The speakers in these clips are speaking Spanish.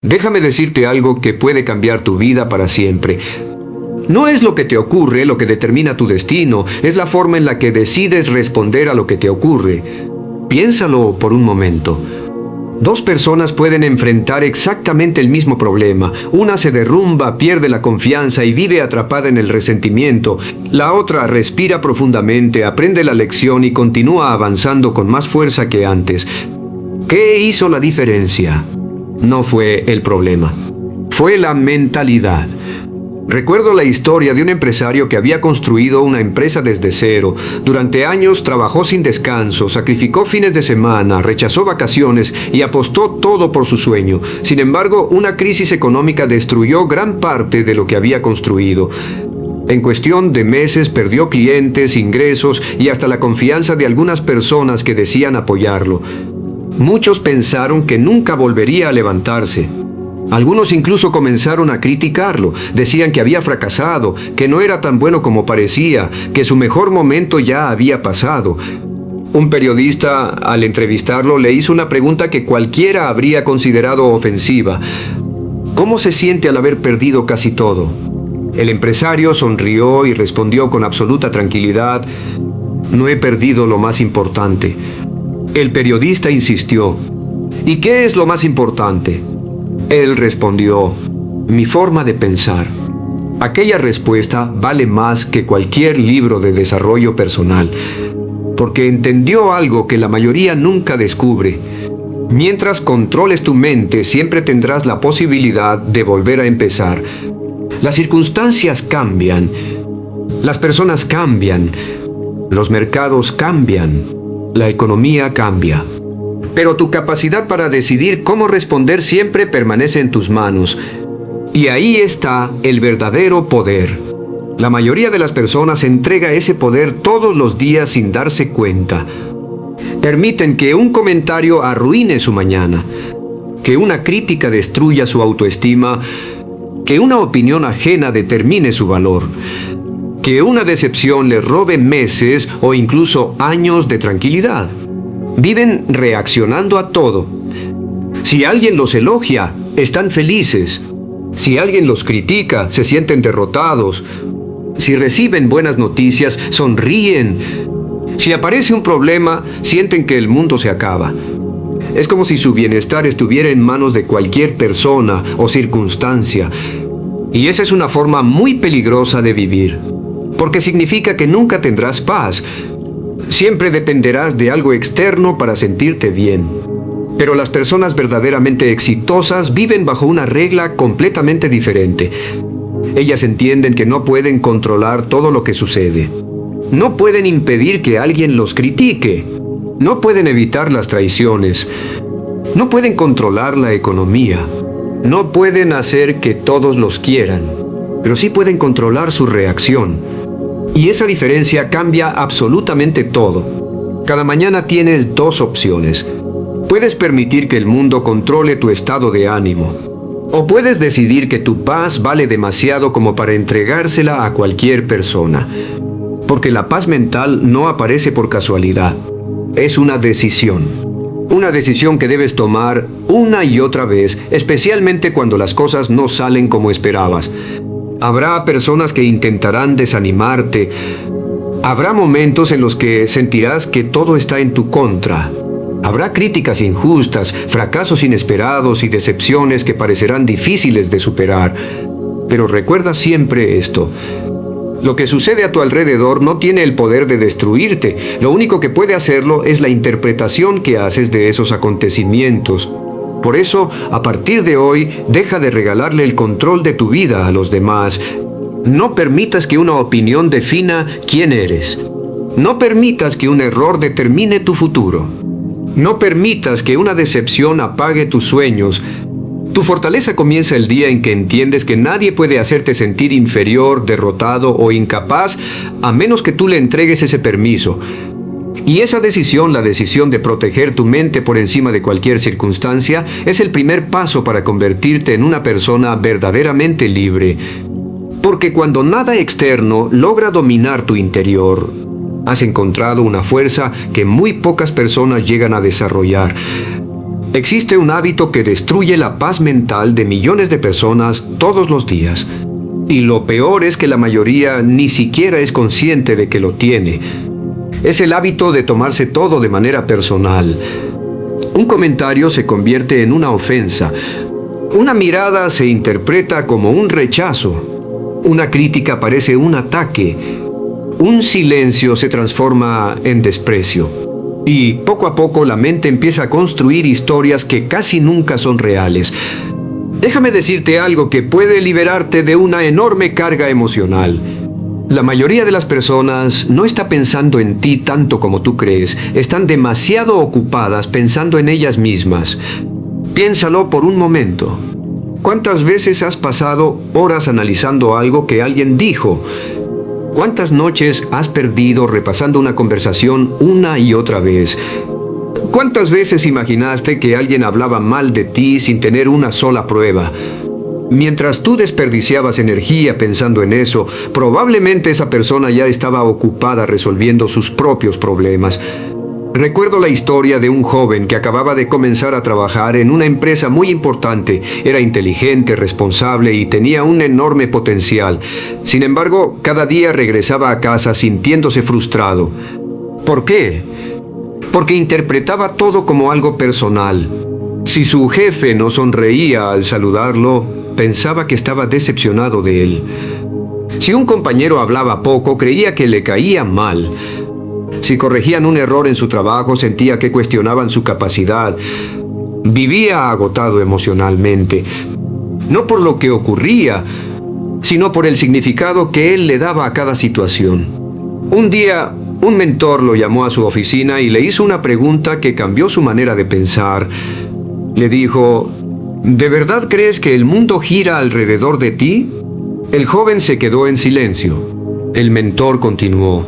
Déjame decirte algo que puede cambiar tu vida para siempre. No es lo que te ocurre lo que determina tu destino, es la forma en la que decides responder a lo que te ocurre. Piénsalo por un momento. Dos personas pueden enfrentar exactamente el mismo problema. Una se derrumba, pierde la confianza y vive atrapada en el resentimiento. La otra respira profundamente, aprende la lección y continúa avanzando con más fuerza que antes. ¿Qué hizo la diferencia? No fue el problema. Fue la mentalidad. Recuerdo la historia de un empresario que había construido una empresa desde cero. Durante años trabajó sin descanso, sacrificó fines de semana, rechazó vacaciones y apostó todo por su sueño. Sin embargo, una crisis económica destruyó gran parte de lo que había construido. En cuestión de meses perdió clientes, ingresos y hasta la confianza de algunas personas que decían apoyarlo. Muchos pensaron que nunca volvería a levantarse. Algunos incluso comenzaron a criticarlo, decían que había fracasado, que no era tan bueno como parecía, que su mejor momento ya había pasado. Un periodista, al entrevistarlo, le hizo una pregunta que cualquiera habría considerado ofensiva. ¿Cómo se siente al haber perdido casi todo? El empresario sonrió y respondió con absoluta tranquilidad: no he perdido lo más importante. El periodista insistió: ¿y qué es lo más importante? Él respondió: mi forma de pensar. Aquella respuesta vale más que cualquier libro de desarrollo personal, porque entendió algo que la mayoría nunca descubre. Mientras controles tu mente, siempre tendrás la posibilidad de volver a empezar. Las circunstancias cambian, las personas cambian, los mercados cambian, la economía cambia. Pero tu capacidad para decidir cómo responder siempre permanece en tus manos. Y ahí está el verdadero poder. La mayoría de las personas entrega ese poder todos los días sin darse cuenta. Permiten que un comentario arruine su mañana, que una crítica destruya su autoestima, que una opinión ajena determine su valor, que una decepción les robe meses o incluso años de tranquilidad. Viven reaccionando a todo. Si alguien los elogia, están felices. Si alguien los critica, se sienten derrotados. Si reciben buenas noticias, sonríen. Si aparece un problema, sienten que el mundo se acaba. Es como si su bienestar estuviera en manos de cualquier persona o circunstancia. Y esa es una forma muy peligrosa de vivir, porque significa que nunca tendrás paz. Siempre dependerás de algo externo para sentirte bien. Pero las personas verdaderamente exitosas viven bajo una regla completamente diferente. Ellas entienden que no pueden controlar todo lo que sucede. No pueden impedir que alguien los critique. No pueden evitar las traiciones. No pueden controlar la economía. No pueden hacer que todos los quieran. Pero sí pueden controlar su reacción. Y esa diferencia cambia absolutamente todo. Cada mañana tienes dos opciones. Puedes permitir que el mundo controle tu estado de ánimo. O puedes decidir que tu paz vale demasiado como para entregársela a cualquier persona. Porque la paz mental no aparece por casualidad. Es una decisión. Una decisión que debes tomar una y otra vez, especialmente cuando las cosas no salen como esperabas. Habrá personas que intentarán desanimarte. Habrá momentos en los que sentirás que todo está en tu contra. Habrá críticas injustas, fracasos inesperados y decepciones que parecerán difíciles de superar. Pero recuerda siempre esto: lo que sucede a tu alrededor no tiene el poder de destruirte. Lo único que puede hacerlo es la interpretación que haces de esos acontecimientos. Por eso, a partir de hoy, deja de regalarle el control de tu vida a los demás. No permitas que una opinión defina quién eres. No permitas que un error determine tu futuro. No permitas que una decepción apague tus sueños. Tu fortaleza comienza el día en que entiendes que nadie puede hacerte sentir inferior, derrotado o incapaz, a menos que tú le entregues ese permiso. Y esa decisión, la decisión de proteger tu mente por encima de cualquier circunstancia, es el primer paso para convertirte en una persona verdaderamente libre. Porque cuando nada externo logra dominar tu interior, has encontrado una fuerza que muy pocas personas llegan a desarrollar. Existe un hábito que destruye la paz mental de millones de personas todos los días. Y lo peor es que la mayoría ni siquiera es consciente de que lo tiene. Es el hábito de tomarse todo de manera personal. Un comentario se convierte en una ofensa. Una mirada se interpreta como un rechazo. Una crítica parece un ataque. Un silencio se transforma en desprecio. Y poco a poco la mente empieza a construir historias que casi nunca son reales. Déjame decirte algo que puede liberarte de una enorme carga emocional. La mayoría de las personas no está pensando en ti tanto como tú crees. Están demasiado ocupadas pensando en ellas mismas. Piénsalo por un momento. ¿Cuántas veces has pasado horas analizando algo que alguien dijo? ¿Cuántas noches has perdido repasando una conversación una y otra vez? ¿Cuántas veces imaginaste que alguien hablaba mal de ti sin tener una sola prueba? Mientras tú desperdiciabas energía pensando en eso, probablemente esa persona ya estaba ocupada resolviendo sus propios problemas. Recuerdo la historia de un joven que acababa de comenzar a trabajar en una empresa muy importante. Era inteligente, responsable y tenía un enorme potencial. Sin embargo, cada día regresaba a casa sintiéndose frustrado. ¿Por qué? Porque interpretaba todo como algo personal. Si su jefe no sonreía al saludarlo, pensaba que estaba decepcionado de él. Si un compañero hablaba poco, creía que le caía mal. Si corregían un error en su trabajo, sentía que cuestionaban su capacidad. Vivía agotado emocionalmente, no por lo que ocurría, sino por el significado que él le daba a cada situación. Un día, un mentor lo llamó a su oficina y le hizo una pregunta que cambió su manera de pensar. Le dijo, ¿de verdad crees que el mundo gira alrededor de ti? El joven se quedó en silencio. El mentor continuó.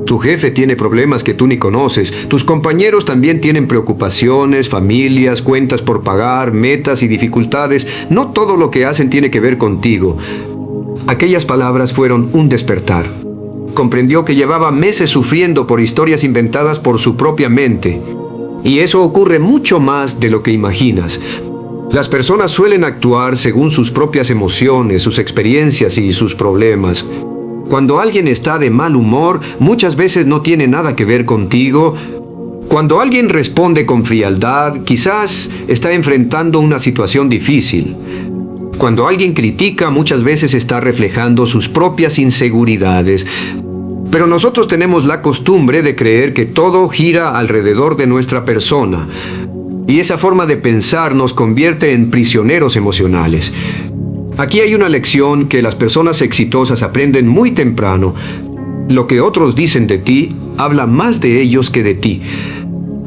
Tu jefe tiene problemas que tú ni conoces. Tus compañeros también tienen preocupaciones, familias, cuentas por pagar, metas y dificultades. No todo lo que hacen tiene que ver contigo. Aquellas palabras fueron un despertar. Comprendió que llevaba meses sufriendo por historias inventadas por su propia mente. Y eso ocurre mucho más de lo que imaginas. Las personas suelen actuar según sus propias emociones, sus experiencias y sus problemas. Cuando alguien está de mal humor, muchas veces no tiene nada que ver contigo. Cuando alguien responde con frialdad, quizás está enfrentando una situación difícil. Cuando alguien critica, muchas veces está reflejando sus propias inseguridades. Pero nosotros tenemos la costumbre de creer que todo gira alrededor de nuestra persona. Y esa forma de pensar nos convierte en prisioneros emocionales. Aquí hay una lección que las personas exitosas aprenden muy temprano. Lo que otros dicen de ti habla más de ellos que de ti.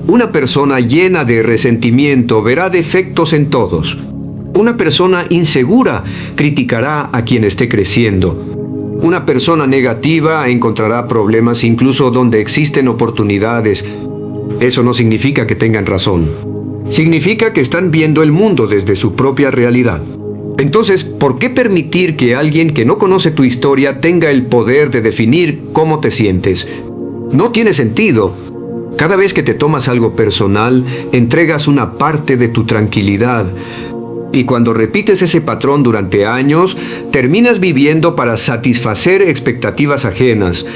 Una persona llena de resentimiento verá defectos en todos. Una persona insegura criticará a quien esté creciendo. Una persona negativa encontrará problemas incluso donde existen oportunidades. Eso no significa que tengan razón. Significa que están viendo el mundo desde su propia realidad. Entonces, ¿por qué permitir que alguien que no conoce tu historia tenga el poder de definir cómo te sientes? No tiene sentido. Cada vez que te tomas algo personal, entregas una parte de tu tranquilidad. Y cuando repites ese patrón durante años, terminas viviendo para satisfacer expectativas ajenas.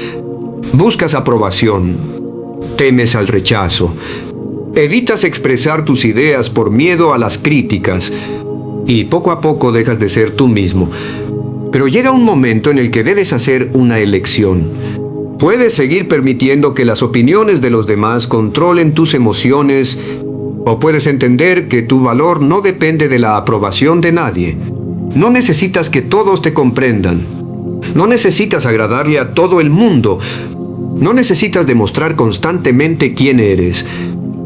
Buscas aprobación. Temes al rechazo. Evitas expresar tus ideas por miedo a las críticas. Y poco a poco dejas de ser tú mismo. Pero llega un momento en el que debes hacer una elección. Puedes seguir permitiendo que las opiniones de los demás controlen tus emociones, o puedes entender que tu valor no depende de la aprobación de nadie. No necesitas que todos te comprendan. No necesitas agradarle a todo el mundo. No necesitas demostrar constantemente quién eres.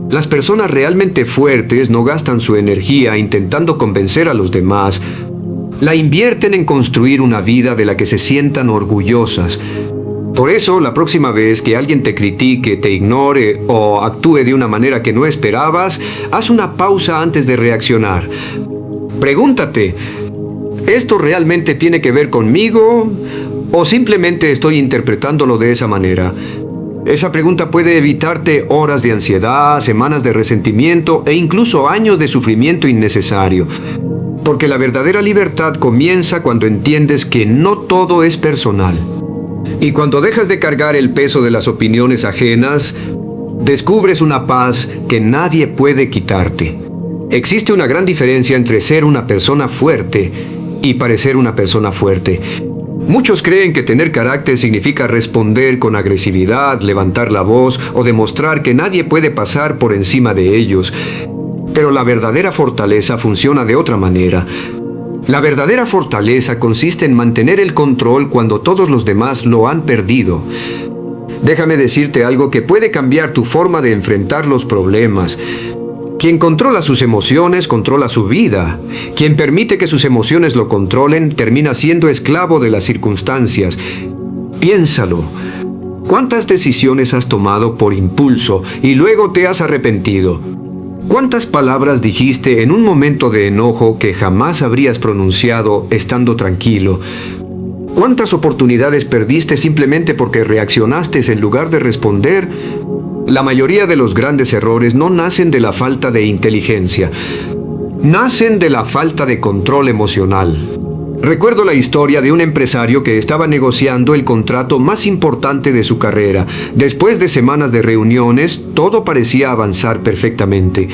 Las personas realmente fuertes no gastan su energía intentando convencer a los demás. La invierten en construir una vida de la que se sientan orgullosas. Por eso, la próxima vez que alguien te critique, te ignore o actúe de una manera que no esperabas, haz una pausa antes de reaccionar. Pregúntate, ¿esto realmente tiene que ver conmigo o simplemente estoy interpretándolo de esa manera? Esa pregunta puede evitarte horas de ansiedad, semanas de resentimiento e incluso años de sufrimiento innecesario. Porque la verdadera libertad comienza cuando entiendes que no todo es personal. Y cuando dejas de cargar el peso de las opiniones ajenas, descubres una paz que nadie puede quitarte. Existe una gran diferencia entre ser una persona fuerte y parecer una persona fuerte. Muchos creen que tener carácter significa responder con agresividad, levantar la voz o demostrar que nadie puede pasar por encima de ellos. Pero la verdadera fortaleza funciona de otra manera. La verdadera fortaleza consiste en mantener el control cuando todos los demás lo han perdido. Déjame decirte algo que puede cambiar tu forma de enfrentar los problemas. Quien controla sus emociones, controla su vida. Quien permite que sus emociones lo controlen, termina siendo esclavo de las circunstancias. Piénsalo. ¿Cuántas decisiones has tomado por impulso y luego te has arrepentido? ¿Cuántas palabras dijiste en un momento de enojo que jamás habrías pronunciado estando tranquilo? ¿Cuántas oportunidades perdiste simplemente porque reaccionaste en lugar de responder? La mayoría de los grandes errores no nacen de la falta de inteligencia, nacen de la falta de control emocional. Recuerdo la historia de un empresario que estaba negociando el contrato más importante de su carrera. Después de semanas de reuniones, todo parecía avanzar perfectamente.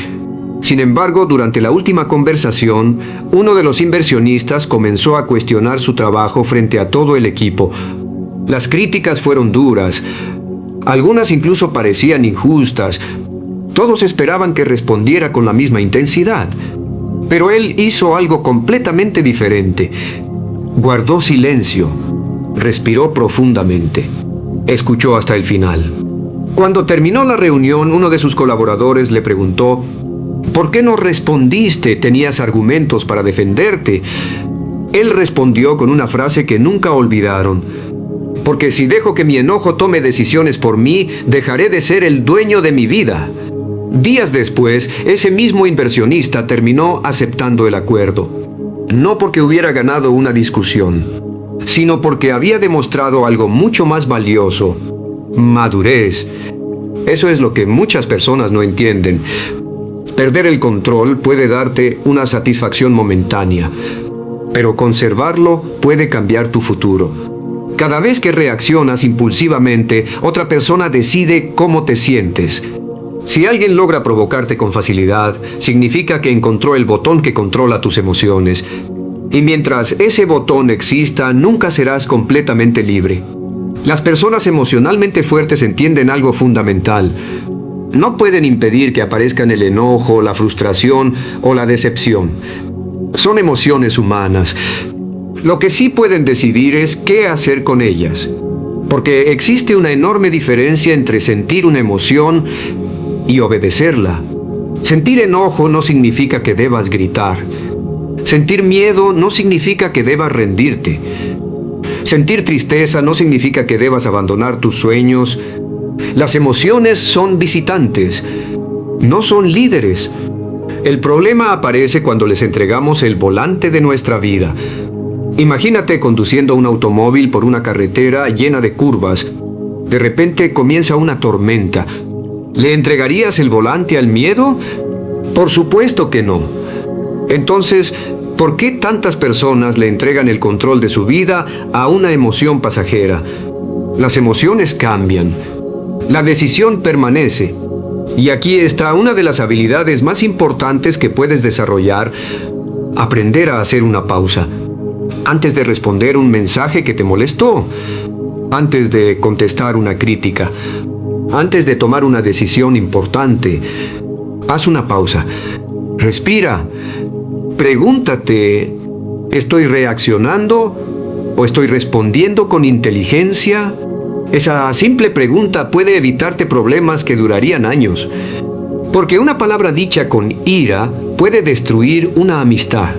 Sin embargo, durante la última conversación, uno de los inversionistas comenzó a cuestionar su trabajo frente a todo el equipo. Las críticas fueron duras. Algunas incluso parecían injustas. Todos esperaban que respondiera con la misma intensidad. Pero él hizo algo completamente diferente. Guardó silencio. Respiró profundamente. Escuchó hasta el final. Cuando terminó la reunión, uno de sus colaboradores le preguntó: ¿por qué no respondiste? ¿Tenías argumentos para defenderte? Él respondió con una frase que nunca olvidaron: porque si dejo que mi enojo tome decisiones por mí, dejaré de ser el dueño de mi vida. Días después, ese mismo inversionista terminó aceptando el acuerdo. No porque hubiera ganado una discusión, sino porque había demostrado algo mucho más valioso: madurez. Eso es lo que muchas personas no entienden. Perder el control puede darte una satisfacción momentánea, pero conservarlo puede cambiar tu futuro. Cada vez que reaccionas impulsivamente, otra persona decide cómo te sientes. Si alguien logra provocarte con facilidad, significa que encontró el botón que controla tus emociones. Y mientras ese botón exista, nunca serás completamente libre. Las personas emocionalmente fuertes entienden algo fundamental. No pueden impedir que aparezcan el enojo, la frustración o la decepción. Son emociones humanas. Lo que sí pueden decidir es qué hacer con ellas. Porque existe una enorme diferencia entre sentir una emoción y obedecerla. Sentir enojo no significa que debas gritar. Sentir miedo no significa que debas rendirte. Sentir tristeza no significa que debas abandonar tus sueños. Las emociones son visitantes, no son líderes. El problema aparece cuando les entregamos el volante de nuestra vida. Imagínate conduciendo un automóvil por una carretera llena de curvas. De repente comienza una tormenta. ¿Le entregarías el volante al miedo? Por supuesto que no. Entonces, ¿por qué tantas personas le entregan el control de su vida a una emoción pasajera? Las emociones cambian. La decisión permanece. Y aquí está una de las habilidades más importantes que puedes desarrollar: aprender a hacer una pausa. Antes de responder un mensaje que te molestó, antes de contestar una crítica, antes de tomar una decisión importante, haz una pausa. Respira. Pregúntate: ¿estoy reaccionando o estoy respondiendo con inteligencia? Esa simple pregunta puede evitarte problemas que durarían años. Porque una palabra dicha con ira puede destruir una amistad.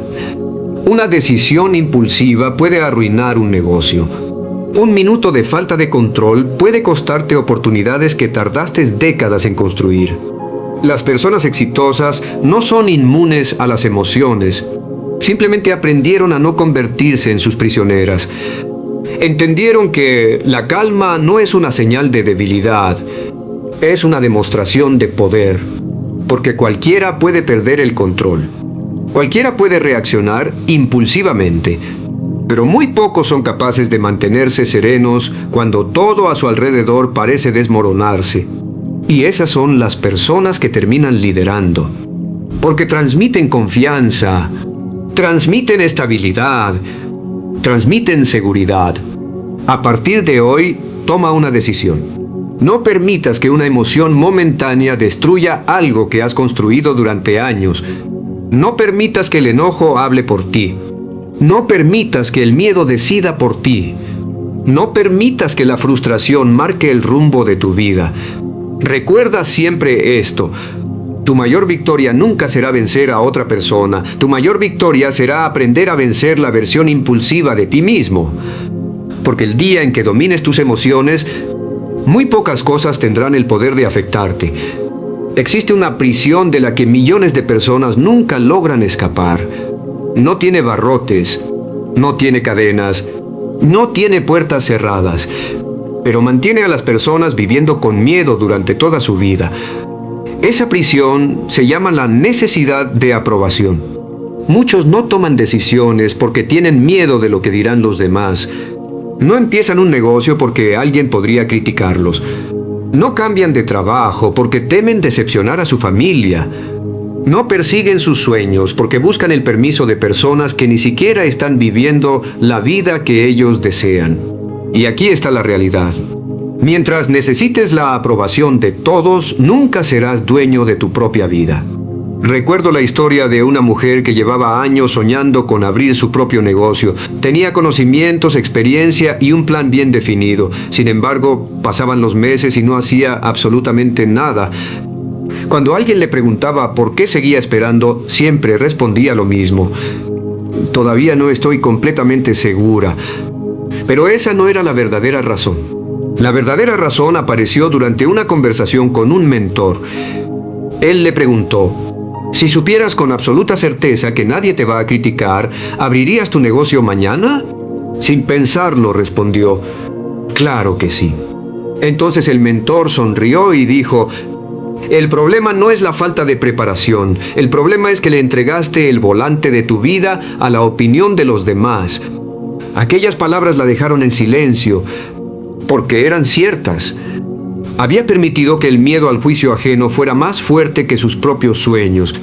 Una decisión impulsiva puede arruinar un negocio. Un minuto de falta de control puede costarte oportunidades que tardaste décadas en construir. Las personas exitosas no son inmunes a las emociones. Simplemente aprendieron a no convertirse en sus prisioneras. Entendieron que la calma no es una señal de debilidad, es una demostración de poder, porque cualquiera puede perder el control. Cualquiera puede reaccionar impulsivamente, pero muy pocos son capaces de mantenerse serenos cuando todo a su alrededor parece desmoronarse. Y esas son las personas que terminan liderando, porque transmiten confianza, transmiten estabilidad, transmiten seguridad. A partir de hoy, toma una decisión. No permitas que una emoción momentánea destruya algo que has construido durante años. No permitas que el enojo hable por ti. No permitas que el miedo decida por ti. No permitas que la frustración marque el rumbo de tu vida. Recuerda siempre esto. Tu mayor victoria nunca será vencer a otra persona. Tu mayor victoria será aprender a vencer la versión impulsiva de ti mismo. Porque el día en que domines tus emociones, muy pocas cosas tendrán el poder de afectarte. Existe una prisión de la que millones de personas nunca logran escapar. No tiene barrotes, no tiene cadenas, no tiene puertas cerradas, pero mantiene a las personas viviendo con miedo durante toda su vida. Esa prisión se llama la necesidad de aprobación. Muchos no toman decisiones porque tienen miedo de lo que dirán los demás. No empiezan un negocio porque alguien podría criticarlos. No cambian de trabajo porque temen decepcionar a su familia. No persiguen sus sueños porque buscan el permiso de personas que ni siquiera están viviendo la vida que ellos desean. Y aquí está la realidad. Mientras necesites la aprobación de todos, nunca serás dueño de tu propia vida. Recuerdo la historia de una mujer que llevaba años soñando con abrir su propio negocio. Tenía conocimientos, experiencia y un plan bien definido. Sin embargo, pasaban los meses y no hacía absolutamente nada. Cuando alguien le preguntaba por qué seguía esperando, siempre respondía lo mismo. Todavía no estoy completamente segura. Pero esa no era la verdadera razón. La verdadera razón apareció durante una conversación con un mentor. Él le preguntó: si supieras con absoluta certeza que nadie te va a criticar, ¿abrirías tu negocio mañana? Sin pensarlo, respondió: claro que sí. Entonces el mentor sonrió y dijo: el problema no es la falta de preparación, el problema es que le entregaste el volante de tu vida a la opinión de los demás. Aquellas palabras la dejaron en silencio, porque eran ciertas. Había permitido que el miedo al juicio ajeno fuera más fuerte que sus propios sueños.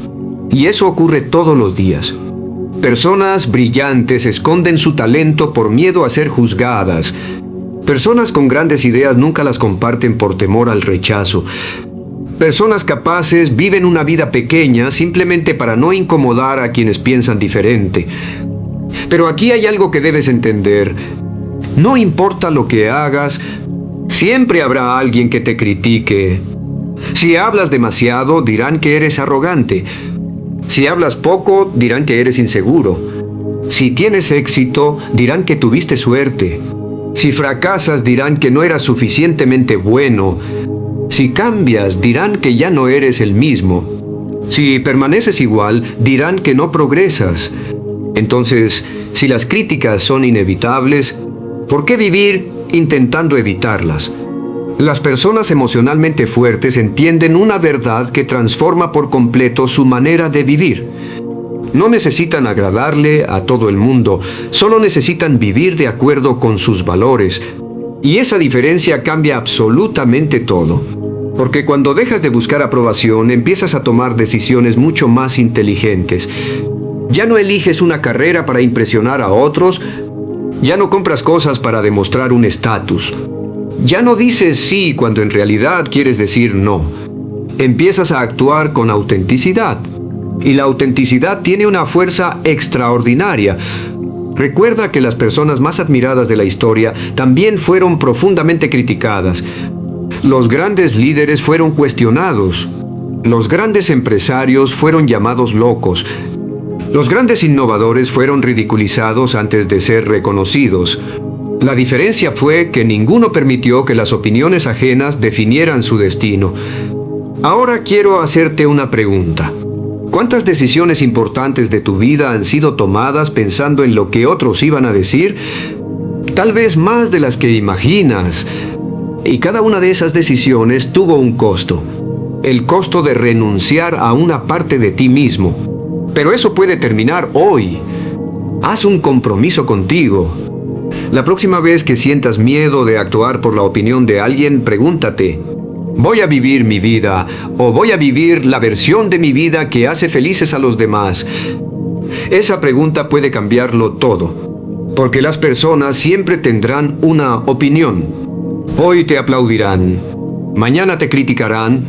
Y eso ocurre todos los días. Personas brillantes esconden su talento por miedo a ser juzgadas. Personas con grandes ideas nunca las comparten por temor al rechazo. Personas capaces viven una vida pequeña simplemente para no incomodar a quienes piensan diferente. Pero aquí hay algo que debes entender. No importa lo que hagas, siempre habrá alguien que te critique. Si hablas demasiado, dirán que eres arrogante. Si hablas poco, dirán que eres inseguro. Si tienes éxito, dirán que tuviste suerte. Si fracasas, dirán que no eras suficientemente bueno. Si cambias, dirán que ya no eres el mismo. Si permaneces igual, dirán que no progresas. Entonces, si las críticas son inevitables, ¿por qué vivir intentando evitarlas? Las personas emocionalmente fuertes entienden una verdad que transforma por completo su manera de vivir. No necesitan agradarle a todo el mundo, solo necesitan vivir de acuerdo con sus valores. Y esa diferencia cambia absolutamente todo. Porque cuando dejas de buscar aprobación, empiezas a tomar decisiones mucho más inteligentes. Ya no eliges una carrera para impresionar a otros. Ya no compras cosas para demostrar un estatus. Ya no dices sí cuando en realidad quieres decir no. Empiezas a actuar con autenticidad. Y la autenticidad tiene una fuerza extraordinaria. Recuerda que las personas más admiradas de la historia también fueron profundamente criticadas. Los grandes líderes fueron cuestionados. Los grandes empresarios fueron llamados locos. Los grandes innovadores fueron ridiculizados antes de ser reconocidos. La diferencia fue que ninguno permitió que las opiniones ajenas definieran su destino. Ahora quiero hacerte una pregunta. ¿Cuántas decisiones importantes de tu vida han sido tomadas pensando en lo que otros iban a decir? tal vez más de las que imaginas. Y cada una de esas decisiones tuvo un costo. El costo de renunciar a una parte de ti mismo. Pero eso puede terminar hoy. Haz un compromiso contigo. La próxima vez que sientas miedo de actuar por la opinión de alguien, pregúntate: ¿voy a vivir mi vida o voy a vivir la versión de mi vida que hace felices a los demás? Esa pregunta puede cambiarlo todo, porque las personas siempre tendrán una opinión. Hoy te aplaudirán, mañana te criticarán,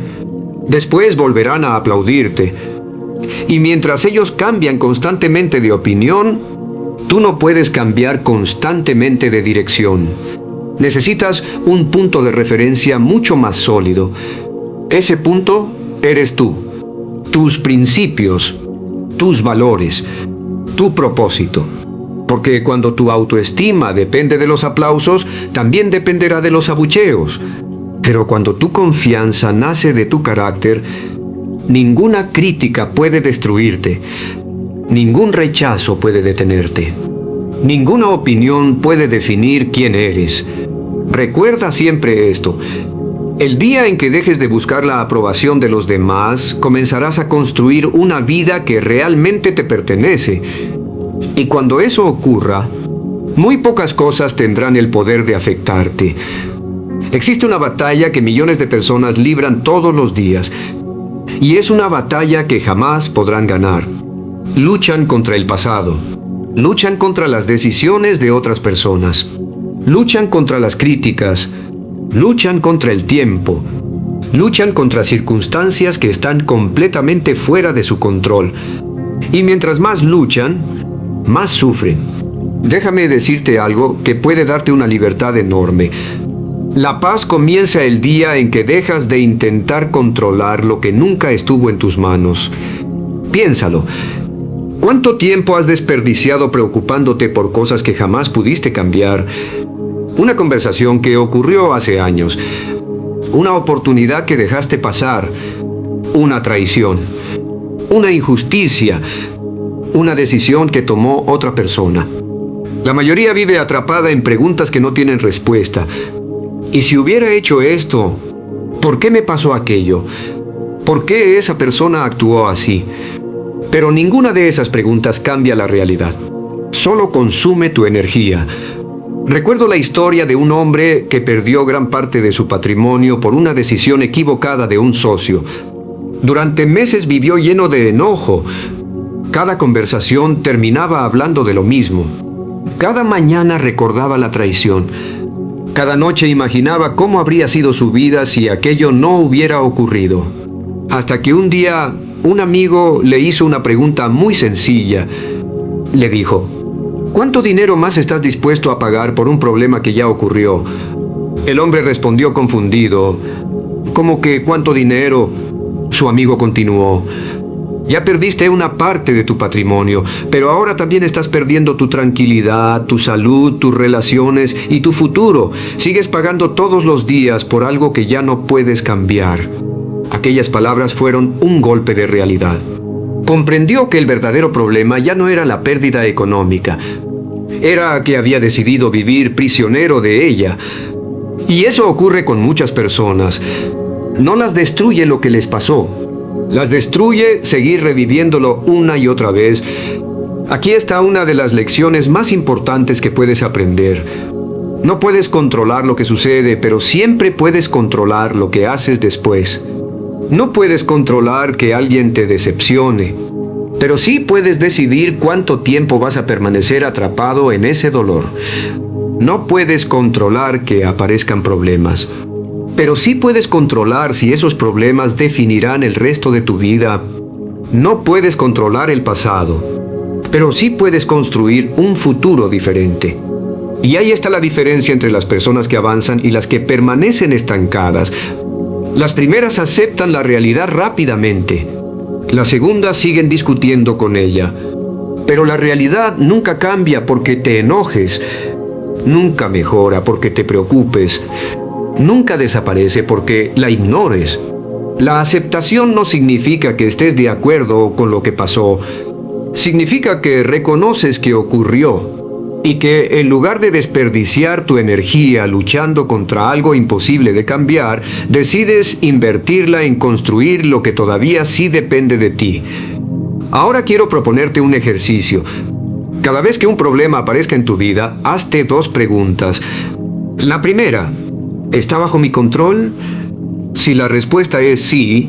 después volverán a aplaudirte. Y mientras ellos cambian constantemente de opinión, tú no puedes cambiar constantemente de dirección. Necesitas un punto de referencia mucho más sólido. Ese punto eres tú, tus principios, tus valores, tu propósito. Porque cuando tu autoestima depende de los aplausos, también dependerá de los abucheos. Pero cuando tu confianza nace de tu carácter, ninguna crítica puede destruirte. Ningún rechazo puede detenerte. Ninguna opinión puede definir quién eres. Recuerda siempre esto. El día en que dejes de buscar la aprobación de los demás, comenzarás a construir una vida que realmente te pertenece. Y cuando eso ocurra, muy pocas cosas tendrán el poder de afectarte. Existe una batalla que millones de personas libran todos los días. Y es una batalla que jamás podrán ganar. Luchan contra el pasado. Luchan contra las decisiones de otras personas. Luchan contra las críticas. Luchan contra el tiempo. Luchan contra circunstancias que están completamente fuera de su control. Y mientras más luchan, más sufren. Déjame decirte algo que puede darte una libertad enorme. La paz comienza el día en que dejas de intentar controlar lo que nunca estuvo en tus manos. Piénsalo. ¿Cuánto tiempo has desperdiciado preocupándote por cosas que jamás pudiste cambiar? Una conversación que ocurrió hace años. Una oportunidad que dejaste pasar. Una traición. Una injusticia. Una decisión que tomó otra persona. La mayoría vive atrapada en preguntas que no tienen respuesta. ¿Y si hubiera hecho esto? ¿Por qué me pasó aquello? ¿Por qué esa persona actuó así? Pero ninguna de esas preguntas cambia la realidad. Solo consume tu energía. Recuerdo la historia de un hombre que perdió gran parte de su patrimonio por una decisión equivocada de un socio. Durante meses vivió lleno de enojo. Cada conversación terminaba hablando de lo mismo. Cada mañana recordaba la traición. Cada noche imaginaba cómo habría sido su vida si aquello no hubiera ocurrido. Hasta que un día, un amigo le hizo una pregunta muy sencilla. Le dijo: ¿cuánto dinero más estás dispuesto a pagar por un problema que ya ocurrió? El hombre respondió confundido. ¿Cómo que cuánto dinero? Su amigo continuó: ya perdiste una parte de tu patrimonio, pero ahora también estás perdiendo tu tranquilidad, tu salud, tus relaciones y tu futuro. Sigues pagando todos los días por algo que ya no puedes cambiar. Aquellas palabras fueron un golpe de realidad. Comprendió que el verdadero problema ya no era la pérdida económica. Era que había decidido vivir prisionero de ella. Y eso ocurre con muchas personas. No las destruye lo que les pasó. Las destruye seguir reviviéndolo una y otra vez. Aquí está una de las lecciones más importantes que puedes aprender. No puedes controlar lo que sucede, pero siempre puedes controlar lo que haces después. No puedes controlar que alguien te decepcione, pero sí puedes decidir cuánto tiempo vas a permanecer atrapado en ese dolor. No puedes controlar que aparezcan problemas, pero sí puedes controlar si esos problemas definirán el resto de tu vida. No puedes controlar el pasado, pero sí puedes construir un futuro diferente. Y ahí está la diferencia entre las personas que avanzan y las que permanecen estancadas. Las primeras aceptan la realidad rápidamente. Las segundas siguen discutiendo con ella. Pero la realidad nunca cambia porque te enojes. Nunca mejora porque te preocupes. Nunca desaparece porque la ignores. La aceptación no significa que estés de acuerdo con lo que pasó. Significa que reconoces que ocurrió. Y que en lugar de desperdiciar tu energía luchando contra algo imposible de cambiar, decides invertirla en construir lo que todavía sí depende de ti. Ahora quiero proponerte un ejercicio. Cada vez que un problema aparezca en tu vida, hazte 2 preguntas. La primera, ¿está bajo mi control? Si la respuesta es sí,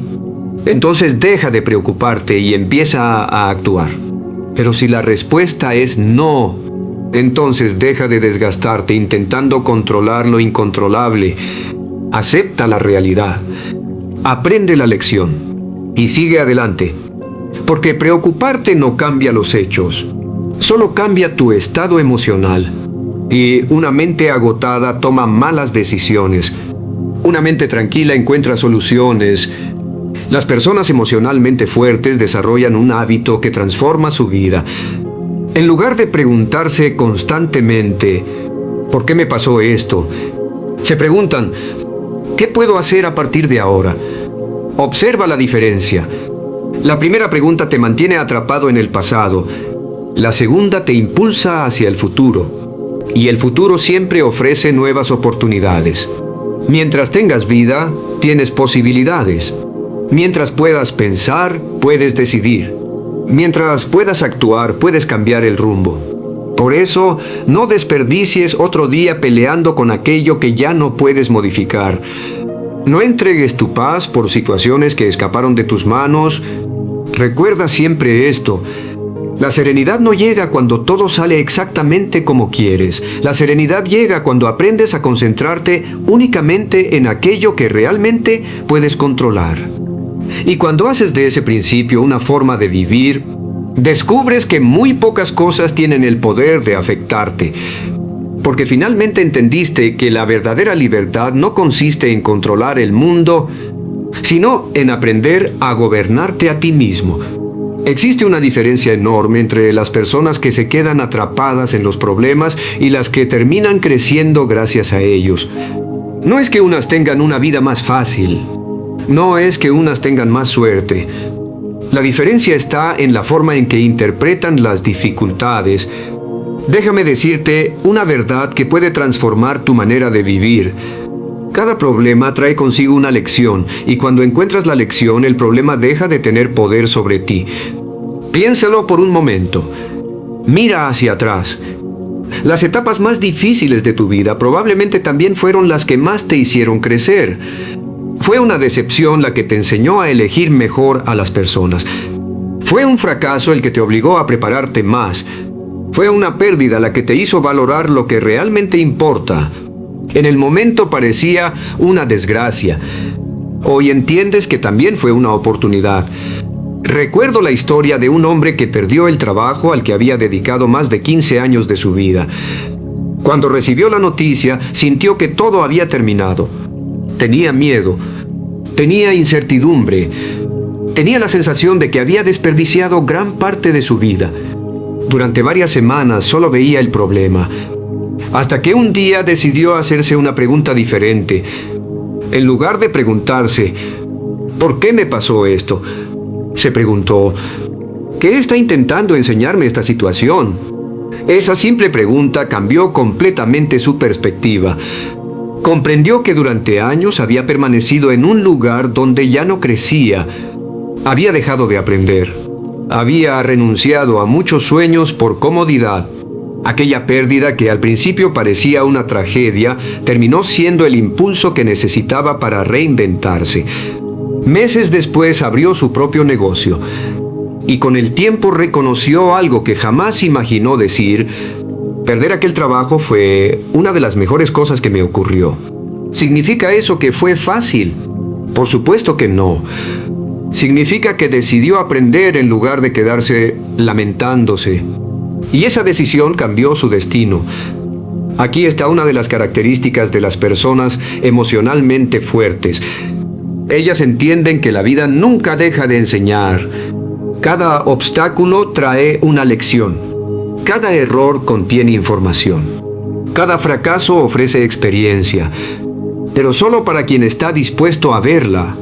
entonces deja de preocuparte y empieza a actuar. Pero si la respuesta es no, entonces deja de desgastarte intentando controlar lo incontrolable. Acepta la realidad. Aprende la lección. Y sigue adelante. Porque preocuparte no cambia los hechos. Solo cambia tu estado emocional. Y una mente agotada toma malas decisiones. Una mente tranquila encuentra soluciones. Las personas emocionalmente fuertes desarrollan un hábito que transforma su vida. En lugar de preguntarse constantemente, ¿por qué me pasó esto?, se preguntan, ¿qué puedo hacer a partir de ahora? Observa la diferencia. La primera pregunta te mantiene atrapado en el pasado. La segunda te impulsa hacia el futuro. Y el futuro siempre ofrece nuevas oportunidades. Mientras tengas vida, tienes posibilidades. Mientras puedas pensar, puedes decidir. Mientras puedas actuar, puedes cambiar el rumbo. Por eso, no desperdicies otro día peleando con aquello que ya no puedes modificar. No entregues tu paz por situaciones que escaparon de tus manos. Recuerda siempre esto. La serenidad no llega cuando todo sale exactamente como quieres. La serenidad llega cuando aprendes a concentrarte únicamente en aquello que realmente puedes controlar. Y cuando haces de ese principio una forma de vivir, descubres que muy pocas cosas tienen el poder de afectarte. Porque finalmente entendiste que la verdadera libertad no consiste en controlar el mundo, sino en aprender a gobernarte a ti mismo. Existe una diferencia enorme entre las personas que se quedan atrapadas en los problemas y las que terminan creciendo gracias a ellos. No es que unas tengan una vida más fácil. No es que unas tengan más suerte. La diferencia está en la forma en que interpretan las dificultades. Déjame decirte una verdad que puede transformar tu manera de vivir. Cada problema trae consigo una lección, y cuando encuentras la lección, el problema deja de tener poder sobre ti. Piénsalo por un momento. Mira hacia atrás. Las etapas más difíciles de tu vida probablemente también fueron las que más te hicieron crecer. Fue una decepción la que te enseñó a elegir mejor a las personas. Fue un fracaso el que te obligó a prepararte más. Fue una pérdida la que te hizo valorar lo que realmente importa. En el momento parecía una desgracia. Hoy entiendes que también fue una oportunidad. Recuerdo la historia de un hombre que perdió el trabajo al que había dedicado más de 15 años de su vida. Cuando recibió la noticia, sintió que todo había terminado. Tenía miedo, tenía incertidumbre, tenía la sensación de que había desperdiciado gran parte de su vida. Durante varias semanas solo veía el problema, hasta que un día decidió hacerse una pregunta diferente. En lugar de preguntarse, ¿por qué me pasó esto?, se preguntó, ¿qué está intentando enseñarme esta situación? Esa simple pregunta cambió completamente su perspectiva. Comprendió que durante años había permanecido en un lugar donde ya no crecía. Había dejado de aprender. Había renunciado a muchos sueños por comodidad. Aquella pérdida que al principio parecía una tragedia, terminó siendo el impulso que necesitaba para reinventarse. Meses después abrió su propio negocio. Y con el tiempo reconoció algo que jamás imaginó decir: perder aquel trabajo fue una de las mejores cosas que me ocurrió. ¿Significa eso que fue fácil? Por supuesto que no. Significa que decidió aprender en lugar de quedarse lamentándose. Y esa decisión cambió su destino. Aquí está una de las características de las personas emocionalmente fuertes. Ellas entienden que la vida nunca deja de enseñar. Cada obstáculo trae una lección. Cada error contiene información. Cada fracaso ofrece experiencia, pero solo para quien está dispuesto a verla.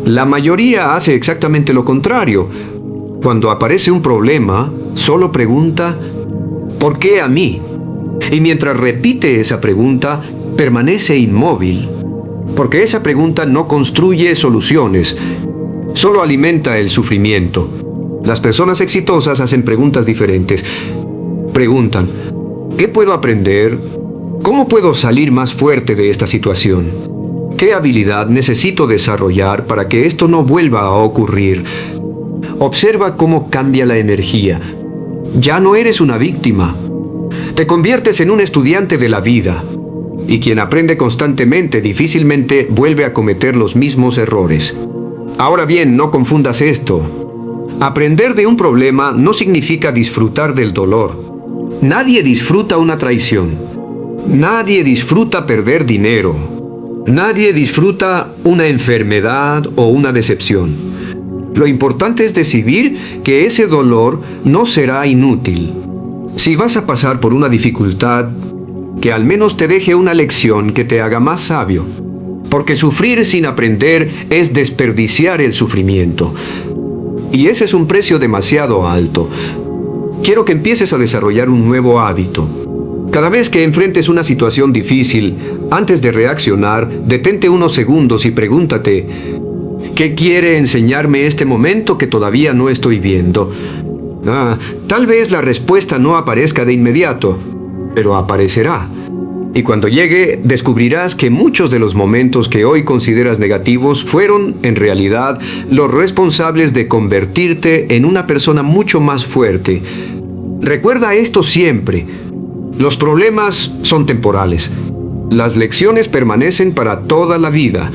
La mayoría hace exactamente lo contrario. Cuando aparece un problema, solo pregunta, ¿por qué a mí? Y mientras repite esa pregunta, permanece inmóvil, porque esa pregunta no construye soluciones, solo alimenta el sufrimiento. Las personas exitosas hacen preguntas diferentes. Preguntan, ¿qué puedo aprender? ¿Cómo puedo salir más fuerte de esta situación? ¿Qué habilidad necesito desarrollar para que esto no vuelva a ocurrir? Observa cómo cambia la energía. Ya no eres una víctima. Te conviertes en un estudiante de la vida. Y quien aprende constantemente difícilmente vuelve a cometer los mismos errores. Ahora bien, no confundas esto. Aprender de un problema no significa disfrutar del dolor. Nadie disfruta una traición. Nadie disfruta perder dinero. Nadie disfruta una enfermedad o una decepción. Lo importante es decidir que ese dolor no será inútil. Si vas a pasar por una dificultad, que al menos te deje una lección que te haga más sabio. Porque sufrir sin aprender es desperdiciar el sufrimiento. Y ese es un precio demasiado alto. Quiero que empieces a desarrollar un nuevo hábito. Cada vez que enfrentes una situación difícil, antes de reaccionar, detente unos segundos y pregúntate, ¿qué quiere enseñarme este momento que todavía no estoy viendo? Tal vez la respuesta no aparezca de inmediato, pero aparecerá. Y cuando llegue, descubrirás que muchos de los momentos que hoy consideras negativos fueron, en realidad, los responsables de convertirte en una persona mucho más fuerte. Recuerda esto siempre. Los problemas son temporales. Las lecciones permanecen para toda la vida.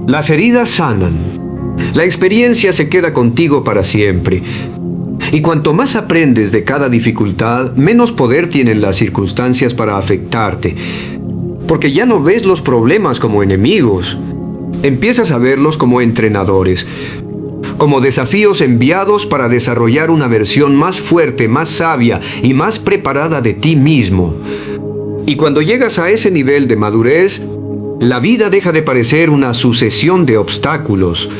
Las heridas sanan. La experiencia se queda contigo para siempre. Y cuanto más aprendes de cada dificultad, menos poder tienen las circunstancias para afectarte. Porque ya no ves los problemas como enemigos. Empiezas a verlos como entrenadores, como desafíos enviados para desarrollar una versión más fuerte, más sabia y más preparada de ti mismo. Y cuando llegas a ese nivel de madurez, la vida deja de parecer una sucesión de obstáculos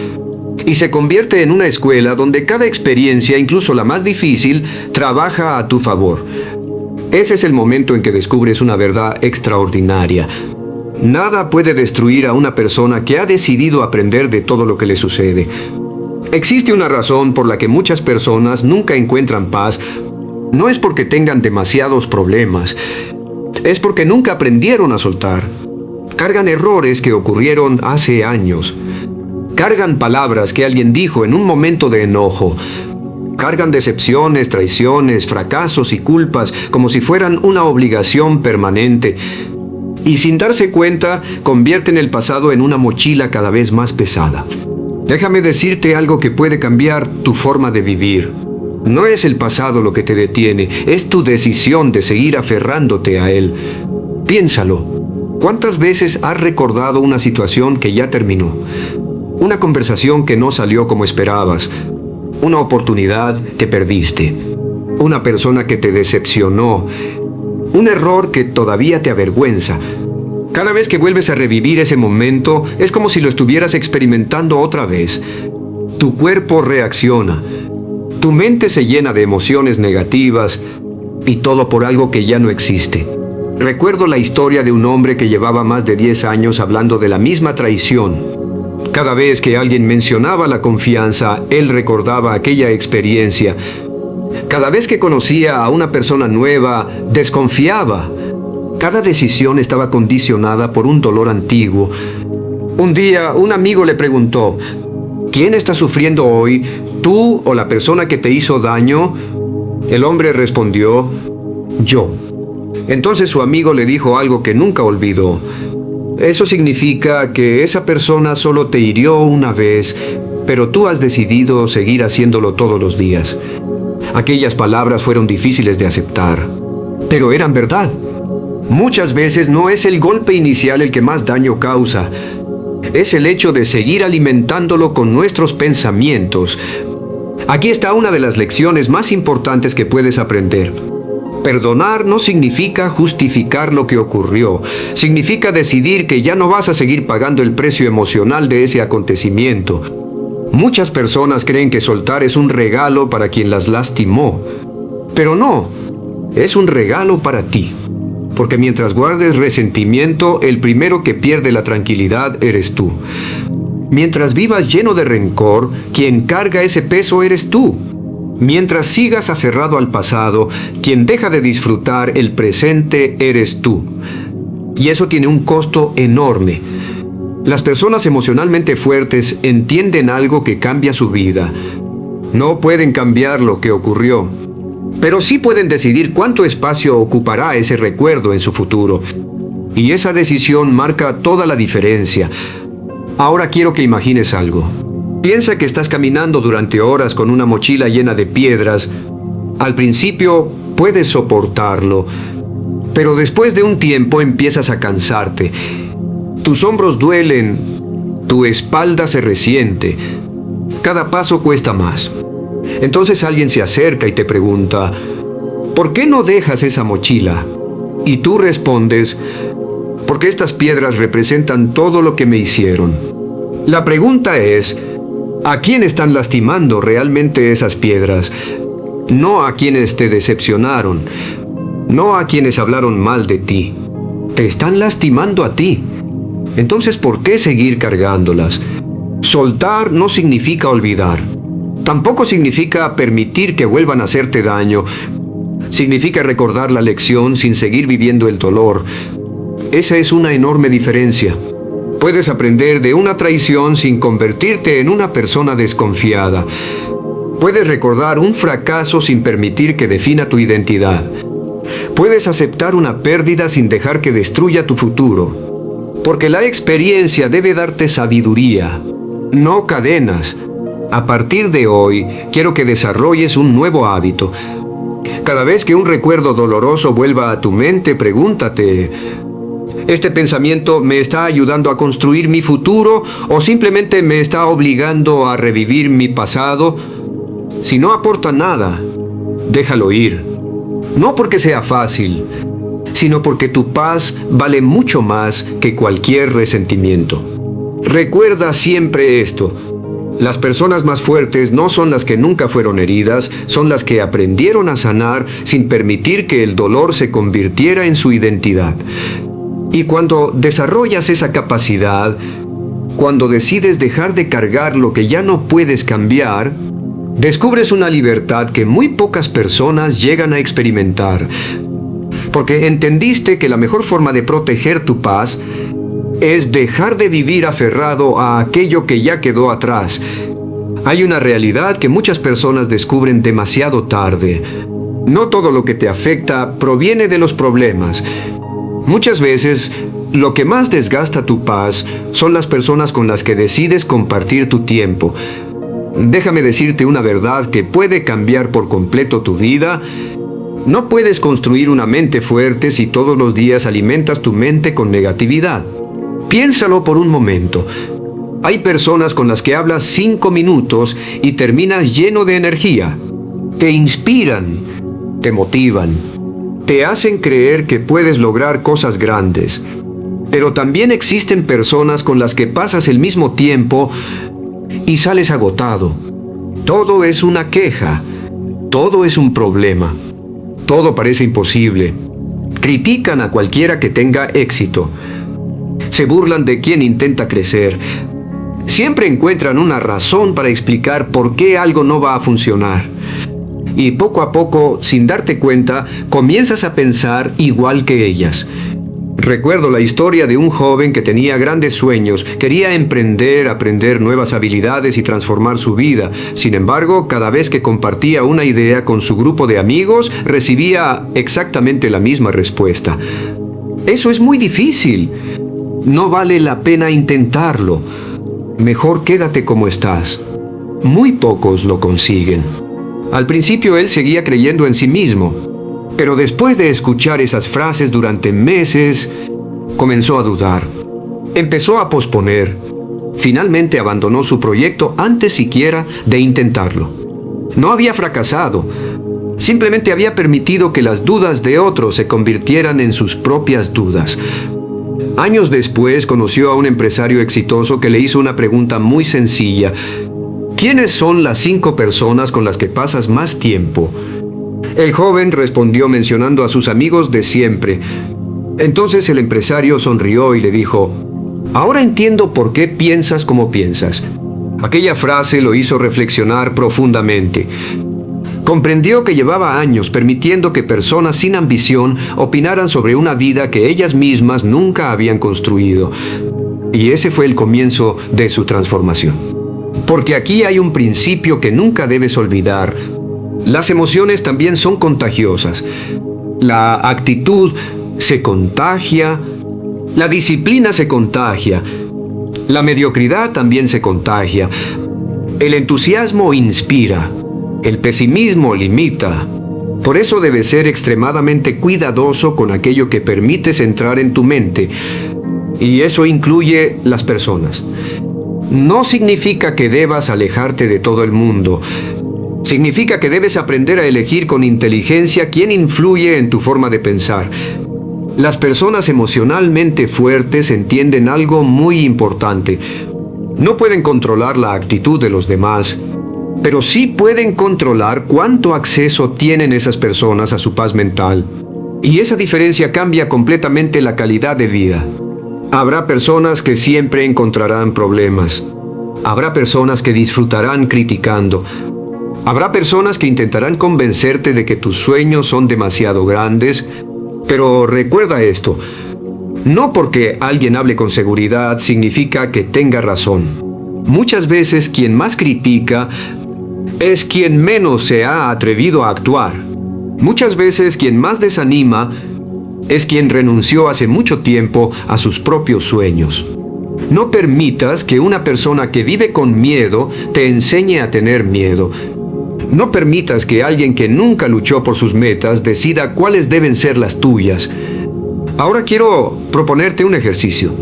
y se convierte en una escuela donde cada experiencia, incluso la más difícil, trabaja a tu favor. Ese es el momento en que descubres una verdad extraordinaria. Nada puede destruir a una persona que ha decidido aprender de todo lo que le sucede. Existe una razón por la que muchas personas nunca encuentran paz. No es porque tengan demasiados problemas. Es porque nunca aprendieron a soltar. Cargan errores que ocurrieron hace años. Cargan palabras que alguien dijo en un momento de enojo. Cargan decepciones, traiciones, fracasos y culpas como si fueran una obligación permanente. Y sin darse cuenta, convierten el pasado en una mochila cada vez más pesada. Déjame decirte algo que puede cambiar tu forma de vivir. No es el pasado lo que te detiene, es tu decisión de seguir aferrándote a él. Piénsalo. ¿Cuántas veces has recordado una situación que ya terminó? Una conversación que no salió como esperabas. Una oportunidad que perdiste. Una persona que te decepcionó. Un error que todavía te avergüenza. Cada vez que vuelves a revivir ese momento, es como si lo estuvieras experimentando otra vez. Tu cuerpo reacciona. Tu mente se llena de emociones negativas y todo por algo que ya no existe. Recuerdo la historia de un hombre que llevaba más de 10 años hablando de la misma traición. Cada vez que alguien mencionaba la confianza, él recordaba aquella experiencia. Cada vez que conocía a una persona nueva, desconfiaba. Cada decisión estaba condicionada por un dolor antiguo. Un día, un amigo le preguntó, ¿quién está sufriendo hoy, tú o la persona que te hizo daño? El hombre respondió, yo. Entonces su amigo le dijo algo que nunca olvidó. Eso significa que esa persona solo te hirió una vez, pero tú has decidido seguir haciéndolo todos los días. Aquellas palabras fueron difíciles de aceptar, pero eran verdad. Muchas veces no es el golpe inicial el que más daño causa. Es el hecho de seguir alimentándolo con nuestros pensamientos. Aquí está una de las lecciones más importantes que puedes aprender. Perdonar no significa justificar lo que ocurrió. Significa decidir que ya no vas a seguir pagando el precio emocional de ese acontecimiento. Muchas personas creen que soltar es un regalo para quien las lastimó. Pero no, es un regalo para ti. Porque mientras guardes resentimiento, el primero que pierde la tranquilidad eres tú. Mientras vivas lleno de rencor, quien carga ese peso eres tú. Mientras sigas aferrado al pasado, quien deja de disfrutar el presente eres tú. Y eso tiene un costo enorme. Las personas emocionalmente fuertes entienden algo que cambia su vida. No pueden cambiar lo que ocurrió, pero sí pueden decidir cuánto espacio ocupará ese recuerdo en su futuro. Y esa decisión marca toda la diferencia. Ahora quiero que imagines algo. Piensa que estás caminando durante horas con una mochila llena de piedras. Al principio puedes soportarlo, pero después de un tiempo empiezas a cansarte. Tus hombros duelen, tu espalda se resiente. Cada paso cuesta más. Entonces alguien se acerca y te pregunta, ¿por qué no dejas esa mochila? Y tú respondes, porque estas piedras representan todo lo que me hicieron. La pregunta es, ¿a quién están lastimando realmente esas piedras? No a quienes te decepcionaron, no a quienes hablaron mal de ti. Te están lastimando a ti. Entonces, ¿por qué seguir cargándolas? Soltar no significa olvidar. Tampoco significa permitir que vuelvan a hacerte daño. Significa recordar la lección sin seguir viviendo el dolor. Esa es una enorme diferencia. Puedes aprender de una traición sin convertirte en una persona desconfiada. Puedes recordar un fracaso sin permitir que defina tu identidad. Puedes aceptar una pérdida sin dejar que destruya tu futuro. Porque la experiencia debe darte sabiduría, no cadenas. A partir de hoy, quiero que desarrolles un nuevo hábito. Cada vez que un recuerdo doloroso vuelva a tu mente, pregúntate, ¿este pensamiento me está ayudando a construir mi futuro o simplemente me está obligando a revivir mi pasado? Si no aporta nada, déjalo ir. No porque sea fácil, sino porque tu paz vale mucho más que cualquier resentimiento. Recuerda siempre esto. Las personas más fuertes no son las que nunca fueron heridas, son las que aprendieron a sanar sin permitir que el dolor se convirtiera en su identidad. Y cuando desarrollas esa capacidad, cuando decides dejar de cargar lo que ya no puedes cambiar, descubres una libertad que muy pocas personas llegan a experimentar. Porque entendiste que la mejor forma de proteger tu paz es dejar de vivir aferrado a aquello que ya quedó atrás. Hay una realidad que muchas personas descubren demasiado tarde. No todo lo que te afecta proviene de los problemas. Muchas veces, lo que más desgasta tu paz son las personas con las que decides compartir tu tiempo. Déjame decirte una verdad que puede cambiar por completo tu vida. No puedes construir una mente fuerte si todos los días alimentas tu mente con negatividad. Piénsalo por un momento. Hay personas con las que hablas 5 minutos y terminas lleno de energía. Te inspiran, te motivan, te hacen creer que puedes lograr cosas grandes. Pero también existen personas con las que pasas el mismo tiempo y sales agotado. Todo es una queja, todo es un problema, todo parece imposible. Critican a cualquiera que tenga éxito. Se burlan de quien intenta crecer. Siempre encuentran una razón para explicar por qué algo no va a funcionar. Y poco a poco, sin darte cuenta, comienzas a pensar igual que ellas. Recuerdo la historia de un joven que tenía grandes sueños, quería emprender, aprender nuevas habilidades y transformar su vida. Sin embargo, cada vez que compartía una idea con su grupo de amigos, recibía exactamente la misma respuesta. Eso es muy difícil. No vale la pena intentarlo. Mejor quédate como estás. Muy pocos lo consiguen. Al principio él seguía creyendo en sí mismo, pero después de escuchar esas frases durante meses, comenzó a dudar. Empezó a posponer. Finalmente abandonó su proyecto antes siquiera de intentarlo. No había fracasado. Simplemente había permitido que las dudas de otros se convirtieran en sus propias dudas. Años después conoció a un empresario exitoso que le hizo una pregunta muy sencilla. ¿Quiénes son las 5 personas con las que pasas más tiempo? El joven respondió mencionando a sus amigos de siempre. Entonces el empresario sonrió y le dijo: «Ahora entiendo por qué piensas como piensas». Aquella frase lo hizo reflexionar profundamente. Comprendió que llevaba años permitiendo que personas sin ambición opinaran sobre una vida que ellas mismas nunca habían construido. Y ese fue el comienzo de su transformación. Porque aquí hay un principio que nunca debes olvidar. Las emociones también son contagiosas. La actitud se contagia. La disciplina se contagia. La mediocridad también se contagia. El entusiasmo inspira. El pesimismo limita. Por eso debes ser extremadamente cuidadoso con aquello que permites entrar en tu mente. Y eso incluye las personas. No significa que debas alejarte de todo el mundo. Significa que debes aprender a elegir con inteligencia quién influye en tu forma de pensar. Las personas emocionalmente fuertes entienden algo muy importante. No pueden controlar la actitud de los demás, pero sí pueden controlar cuánto acceso tienen esas personas a su paz mental. Y esa diferencia cambia completamente la calidad de vida. Habrá personas que siempre encontrarán problemas. Habrá personas que disfrutarán criticando. Habrá personas que intentarán convencerte de que tus sueños son demasiado grandes. Pero recuerda esto: no porque alguien hable con seguridad significa que tenga razón. Muchas veces quien más critica es quien menos se ha atrevido a actuar. Muchas veces quien más desanima es quien renunció hace mucho tiempo a sus propios sueños. No permitas que una persona que vive con miedo te enseñe a tener miedo. No permitas que alguien que nunca luchó por sus metas decida cuáles deben ser las tuyas. Ahora quiero proponerte un ejercicio.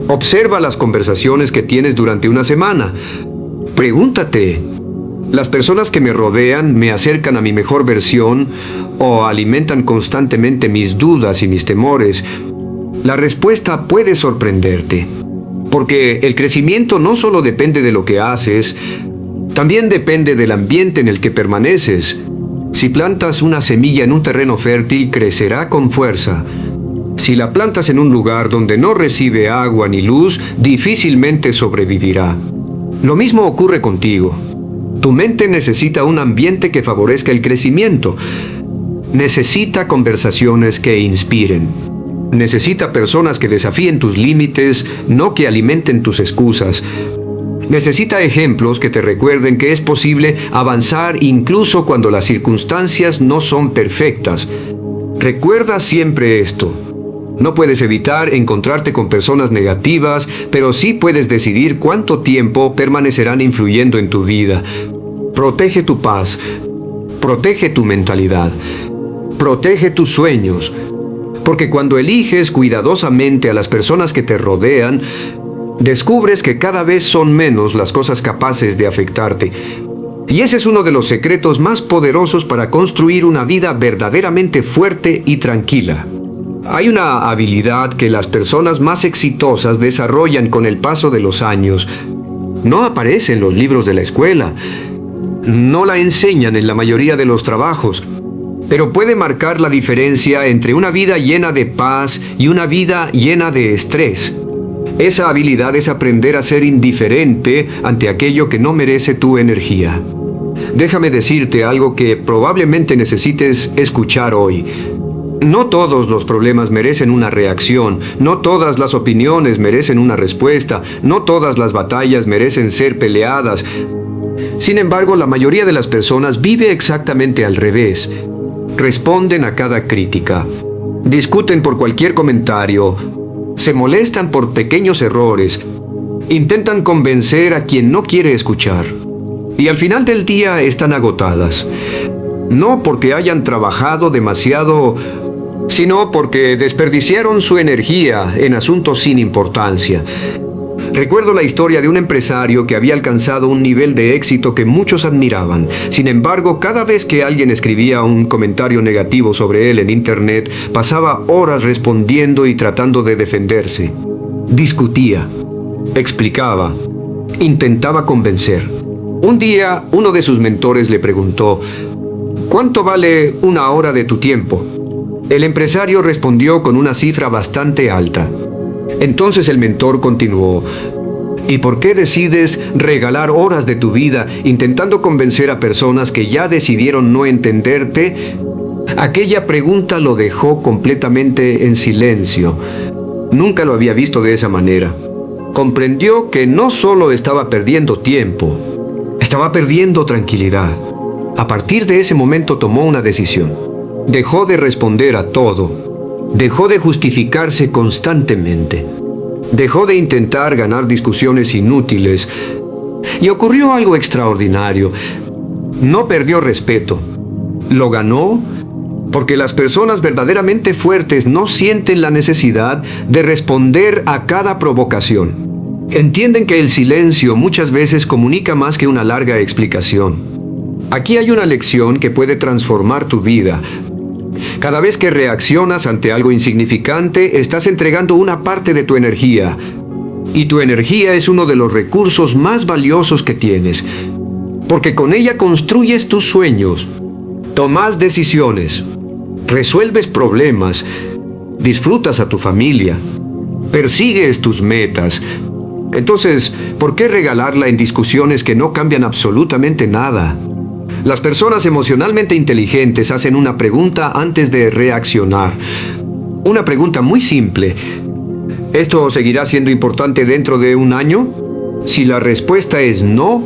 Observa las conversaciones que tienes durante una semana. Pregúntate: ¿las personas que me rodean me acercan a mi mejor versión o alimentan constantemente mis dudas y mis temores? La respuesta puede sorprenderte, porque el crecimiento no solo depende de lo que haces, también depende del ambiente en el que permaneces. Si plantas una semilla en un terreno fértil, crecerá con fuerza. Si la plantas en un lugar donde no recibe agua ni luz, difícilmente sobrevivirá. Lo mismo ocurre contigo. Tu mente necesita un ambiente que favorezca el crecimiento. Necesita conversaciones que inspiren. Necesita personas que desafíen tus límites, no que alimenten tus excusas. Necesita ejemplos que te recuerden que es posible avanzar incluso cuando las circunstancias no son perfectas. Recuerda siempre esto: no puedes evitar encontrarte con personas negativas, pero sí puedes decidir cuánto tiempo permanecerán influyendo en tu vida. Protege tu paz. Protege tu mentalidad. Protege tus sueños. Porque cuando eliges cuidadosamente a las personas que te rodean, descubres que cada vez son menos las cosas capaces de afectarte. Y ese es uno de los secretos más poderosos para construir una vida verdaderamente fuerte y tranquila. Hay una habilidad que las personas más exitosas desarrollan con el paso de los años. No aparece en los libros de la escuela. No la enseñan en la mayoría de los trabajos. Pero puede marcar la diferencia entre una vida llena de paz y una vida llena de estrés. Esa habilidad es aprender a ser indiferente ante aquello que no merece tu energía. Déjame decirte algo que probablemente necesites escuchar hoy. No todos los problemas merecen una reacción, no todas las opiniones merecen una respuesta, no todas las batallas merecen ser peleadas. Sin embargo, la mayoría de las personas vive exactamente al revés. Responden a cada crítica, discuten por cualquier comentario, se molestan por pequeños errores, intentan convencer a quien no quiere escuchar. Y al final del día están agotadas. No porque hayan trabajado demasiado, sino porque desperdiciaron su energía en asuntos sin importancia. Recuerdo la historia de un empresario que había alcanzado un nivel de éxito que muchos admiraban. Sin embargo, cada vez que alguien escribía un comentario negativo sobre él en Internet, pasaba horas respondiendo y tratando de defenderse. Discutía, explicaba, intentaba convencer. Un día, uno de sus mentores le preguntó: ¿cuánto vale una hora de tu tiempo? El empresario respondió con una cifra bastante alta. Entonces el mentor continuó: ¿y por qué decides regalar horas de tu vida intentando convencer a personas que ya decidieron no entenderte? Aquella pregunta lo dejó completamente en silencio. Nunca lo había visto de esa manera. Comprendió que no solo estaba perdiendo tiempo, estaba perdiendo tranquilidad. A partir de ese momento tomó una decisión. Dejó de responder a todo. Dejó de justificarse constantemente. Dejó de intentar ganar discusiones inútiles. Y ocurrió algo extraordinario. No perdió respeto. Lo ganó porque las personas verdaderamente fuertes no sienten la necesidad de responder a cada provocación. Entienden que el silencio muchas veces comunica más que una larga explicación. Aquí hay una lección que puede transformar tu vida. Cada vez que reaccionas ante algo insignificante, estás entregando una parte de tu energía. Y tu energía es uno de los recursos más valiosos que tienes, porque con ella construyes tus sueños, tomas decisiones, resuelves problemas, disfrutas a tu familia, persigues tus metas. Entonces, ¿por qué regalarla en discusiones que no cambian absolutamente nada? Las personas emocionalmente inteligentes hacen una pregunta antes de reaccionar. Una pregunta muy simple. ¿Esto seguirá siendo importante dentro de un año? Si la respuesta es no,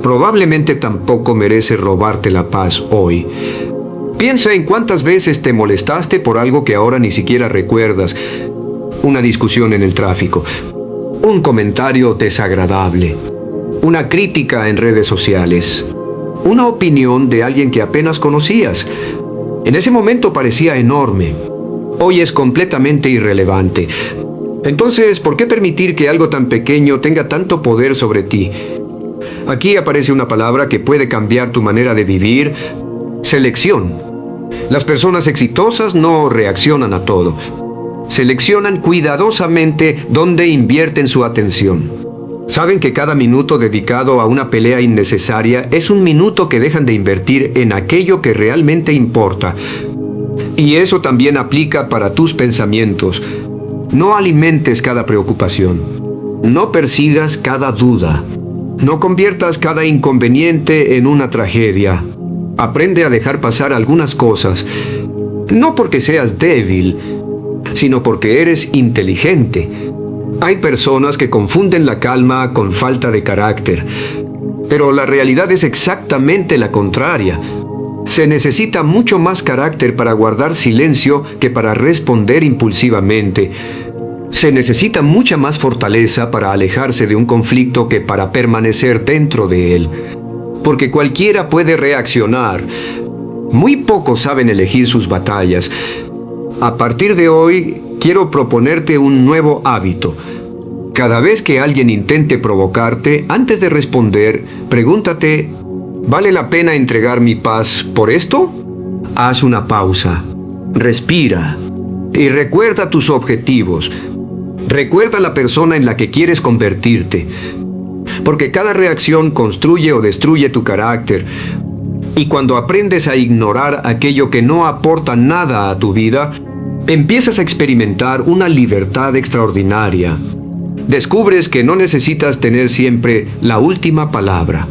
probablemente tampoco merece robarte la paz hoy. Piensa en cuántas veces te molestaste por algo que ahora ni siquiera recuerdas. Una discusión en el tráfico, un comentario desagradable, una crítica en redes sociales, una opinión de alguien que apenas conocías. En ese momento parecía enorme. Hoy es completamente irrelevante. Entonces, ¿por qué permitir que algo tan pequeño tenga tanto poder sobre ti? Aquí aparece una palabra que puede cambiar tu manera de vivir: selección. Las personas exitosas no reaccionan a todo. Seleccionan cuidadosamente dónde invierten su atención. Saben que cada minuto dedicado a una pelea innecesaria es un minuto que dejan de invertir en aquello que realmente importa. Y eso también aplica para tus pensamientos. No alimentes cada preocupación. No persigas cada duda. No conviertas cada inconveniente en una tragedia. Aprende a dejar pasar algunas cosas, no porque seas débil, sino porque eres inteligente. Hay personas que confunden la calma con falta de carácter, pero la realidad es exactamente la contraria. Se necesita mucho más carácter para guardar silencio que para responder impulsivamente. Se necesita mucha más fortaleza para alejarse de un conflicto que para permanecer dentro de él. Porque cualquiera puede reaccionar. Muy pocos saben elegir sus batallas. A partir de hoy, quiero proponerte un nuevo hábito. Cada vez que alguien intente provocarte, antes de responder, pregúntate: ¿vale la pena entregar mi paz por esto? Haz una pausa, respira y recuerda tus objetivos. Recuerda la persona en la que quieres convertirte. Porque cada reacción construye o destruye tu carácter. Y cuando aprendes a ignorar aquello que no aporta nada a tu vida, empiezas a experimentar una libertad extraordinaria. Descubres que no necesitas tener siempre la última palabra.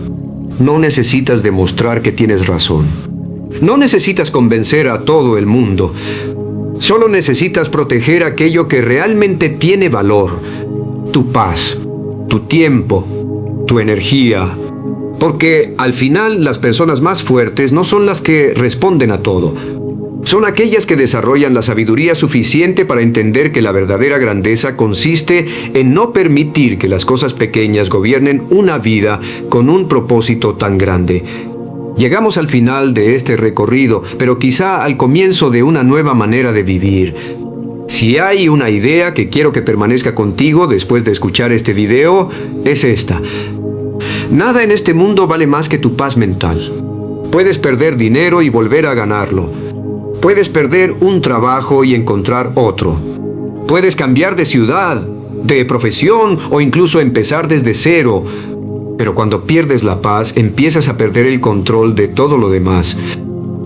No necesitas demostrar que tienes razón. No necesitas convencer a todo el mundo. Solo necesitas proteger aquello que realmente tiene valor: tu paz, tu tiempo, tu energía. Porque al final las personas más fuertes no son las que responden a todo. Son aquellas que desarrollan la sabiduría suficiente para entender que la verdadera grandeza consiste en no permitir que las cosas pequeñas gobiernen una vida con un propósito tan grande. Llegamos al final de este recorrido, pero quizá al comienzo de una nueva manera de vivir. Si hay una idea que quiero que permanezca contigo después de escuchar este video, es esta. Nada en este mundo vale más que tu paz mental. Puedes perder dinero y volver a ganarlo. Puedes perder un trabajo y encontrar otro. Puedes cambiar de ciudad, de profesión o incluso empezar desde cero. Pero cuando pierdes la paz, empiezas a perder el control de todo lo demás.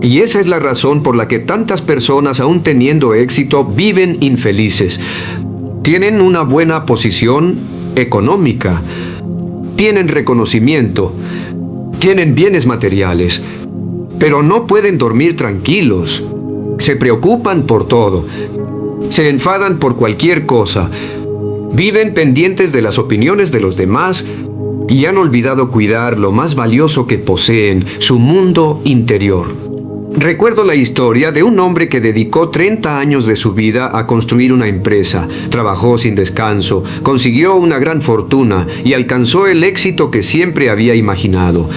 Y esa es la razón por la que tantas personas, aún teniendo éxito, viven infelices. Tienen una buena posición económica, tienen reconocimiento, tienen bienes materiales, pero no pueden dormir tranquilos. Se preocupan por todo, se enfadan por cualquier cosa, viven pendientes de las opiniones de los demás y han olvidado cuidar lo más valioso que poseen, su mundo interior. Recuerdo la historia de un hombre que dedicó 30 años de su vida a construir una empresa, trabajó sin descanso, consiguió una gran fortuna y alcanzó el éxito que siempre había imaginado.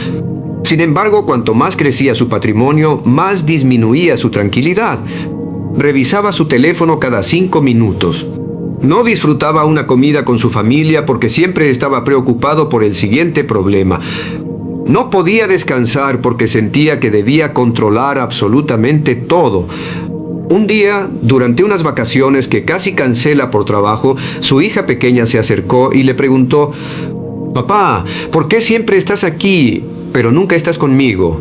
Sin embargo, cuanto más crecía su patrimonio, más disminuía su tranquilidad. Revisaba su teléfono cada 5 minutos. No disfrutaba una comida con su familia porque siempre estaba preocupado por el siguiente problema. No podía descansar porque sentía que debía controlar absolutamente todo. Un día, durante unas vacaciones que casi cancela por trabajo, su hija pequeña se acercó y le preguntó: «Papá, ¿por qué siempre estás aquí, pero nunca estás conmigo?»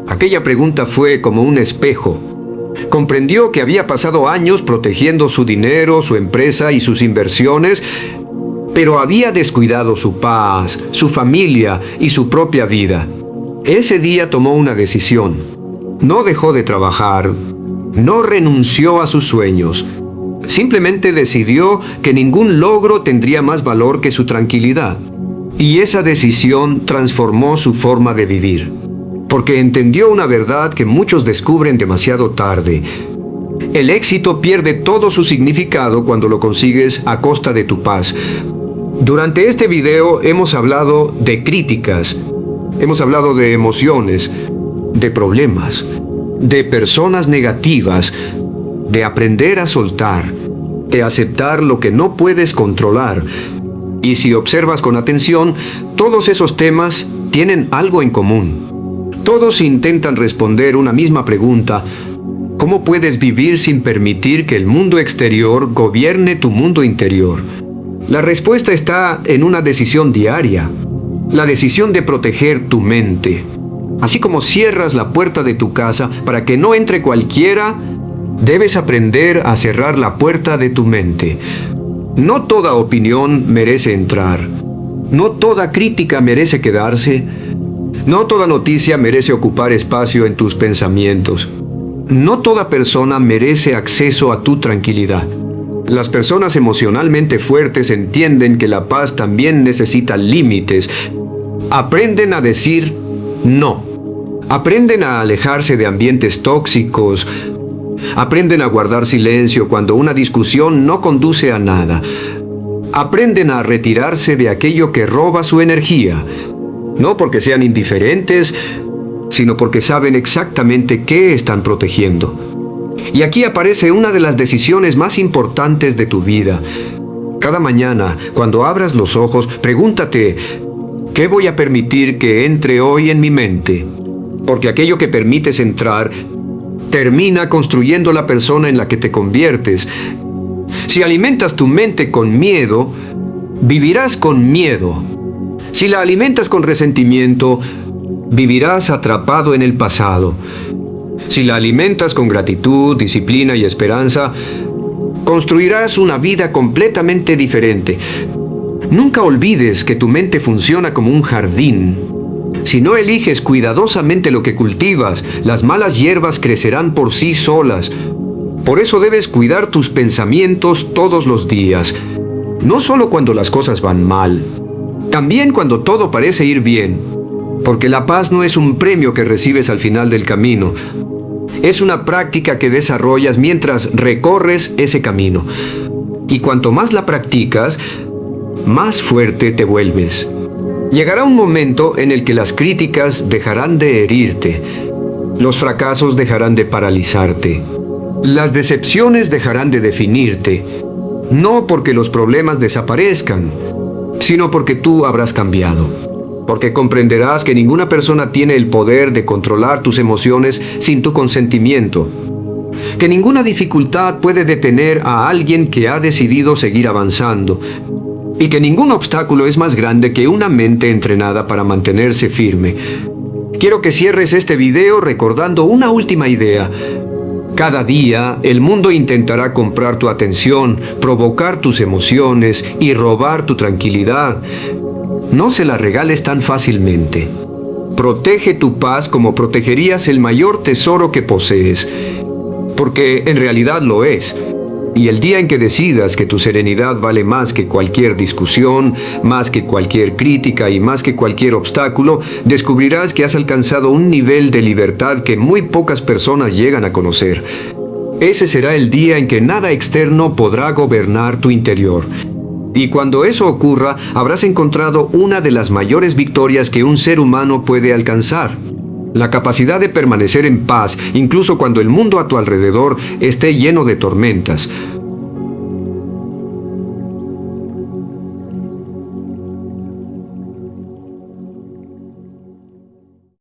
Aquella pregunta fue como un espejo. Comprendió que había pasado años protegiendo su dinero, su empresa y sus inversiones, pero había descuidado su paz, su familia y su propia vida. Ese día tomó una decisión. No dejó de trabajar, no renunció a sus sueños. Simplemente decidió que ningún logro tendría más valor que su tranquilidad. Y esa decisión transformó su forma de vivir. Porque entendió una verdad que muchos descubren demasiado tarde. El éxito pierde todo su significado cuando lo consigues a costa de tu paz. Durante este video hemos hablado de críticas, hemos hablado de emociones, de problemas, de personas negativas, de aprender a soltar, de aceptar lo que no puedes controlar. Y si observas con atención, todos esos temas tienen algo en común. Todos intentan responder una misma pregunta: ¿cómo puedes vivir sin permitir que el mundo exterior gobierne tu mundo interior? La respuesta está en una decisión diaria, la decisión de proteger tu mente. Así como cierras la puerta de tu casa para que no entre cualquiera, debes aprender a cerrar la puerta de tu mente. No toda opinión merece entrar. No toda crítica merece quedarse. No toda noticia merece ocupar espacio en tus pensamientos. No toda persona merece acceso a tu tranquilidad. Las personas emocionalmente fuertes entienden que la paz también necesita límites. Aprenden a decir no. Aprenden a alejarse de ambientes tóxicos. Aprenden a guardar silencio cuando una discusión no conduce a nada. Aprenden a retirarse de aquello que roba su energía. No porque sean indiferentes, sino porque saben exactamente qué están protegiendo. Y aquí aparece una de las decisiones más importantes de tu vida. Cada mañana, cuando abras los ojos, pregúntate: ¿qué voy a permitir que entre hoy en mi mente? Porque aquello que permites entrar termina construyendo la persona en la que te conviertes. Si alimentas tu mente con miedo, vivirás con miedo. Si la alimentas con resentimiento, vivirás atrapado en el pasado. Si la alimentas con gratitud, disciplina y esperanza, construirás una vida completamente diferente. Nunca olvides que tu mente funciona como un jardín. Si no eliges cuidadosamente lo que cultivas, las malas hierbas crecerán por sí solas. Por eso debes cuidar tus pensamientos todos los días. No solo cuando las cosas van mal, también cuando todo parece ir bien. Porque la paz no es un premio que recibes al final del camino. Es una práctica que desarrollas mientras recorres ese camino. Y cuanto más la practicas, más fuerte te vuelves. Llegará un momento en el que las críticas dejarán de herirte. Los fracasos dejarán de paralizarte. Las decepciones dejarán de definirte. No porque los problemas desaparezcan, sino porque tú habrás cambiado. Porque comprenderás que ninguna persona tiene el poder de controlar tus emociones sin tu consentimiento. Que ninguna dificultad puede detener a alguien que ha decidido seguir avanzando. Y que ningún obstáculo es más grande que una mente entrenada para mantenerse firme. Quiero que cierres este video recordando una última idea. Cada día, el mundo intentará comprar tu atención, provocar tus emociones y robar tu tranquilidad. No se la regales tan fácilmente. Protege tu paz como protegerías el mayor tesoro que posees, porque en realidad lo es. Y el día en que decidas que tu serenidad vale más que cualquier discusión, más que cualquier crítica y más que cualquier obstáculo, descubrirás que has alcanzado un nivel de libertad que muy pocas personas llegan a conocer. Ese será el día en que nada externo podrá gobernar tu interior. Y cuando eso ocurra, habrás encontrado una de las mayores victorias que un ser humano puede alcanzar. La capacidad de permanecer en paz, incluso cuando el mundo a tu alrededor esté lleno de tormentas.